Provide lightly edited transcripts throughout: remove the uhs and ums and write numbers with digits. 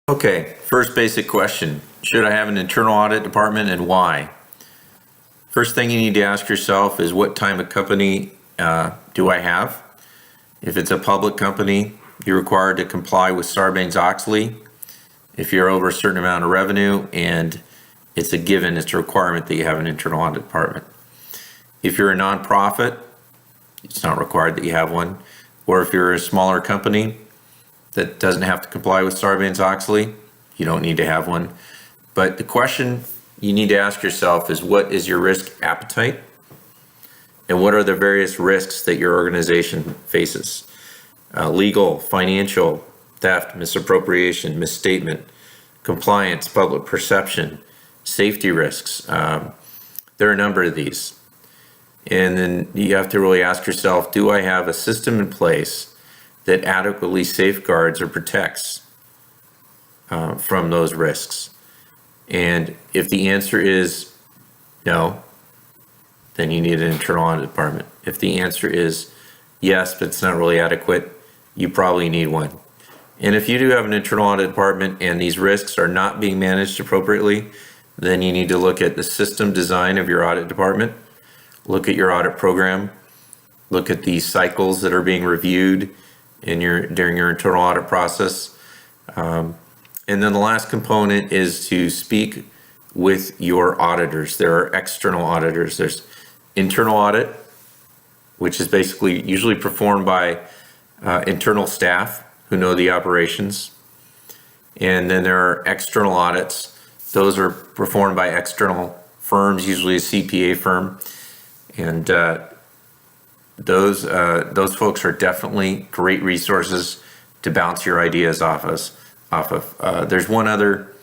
Okay, first basic question. Should I have an internal audit department and why? First thing you need to ask yourself is what type of company do I have? If it's a public company, you're required to comply with Sarbanes-Oxley. If you're over a certain amount of revenue, and it's a given, it's a requirement that you have an internal audit department. If you're a nonprofit, it's not required that you have one. Or if you're a smaller company that doesn't have to comply with Sarbanes-Oxley, you don't need to have one. But the question you need to ask yourself is, what is your risk appetite? And what are the various risks that your organization faces? Legal, financial, theft, misappropriation, misstatement, compliance, public perception, safety risks. There are a number of these. And then you have to really ask yourself, do I have a system in place that adequately safeguards or protects from those risks? And if the answer is no, then you need an internal audit department. If the answer is yes, but it's not really adequate, you probably need one. And if you do have an internal audit department and these risks are not being managed appropriately, then you need to look at the system design of your audit department, look at your audit program, look at the cycles that are being reviewed during your internal audit process. And then the last component is to speak with your auditors. There are external auditors. There's internal audit, which is basically usually performed by internal staff who know the operations. And then there are external audits. Those are performed by external firms, usually a CPA firm. And those folks are definitely great resources to bounce your ideas off of. There's one other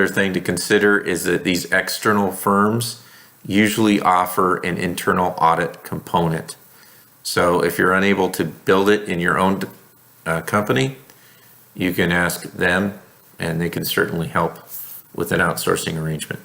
thing to consider, is that these external firms usually offer an internal audit component. So if you're unable to build it in your own company, you can ask them, and they can certainly help with an outsourcing arrangement.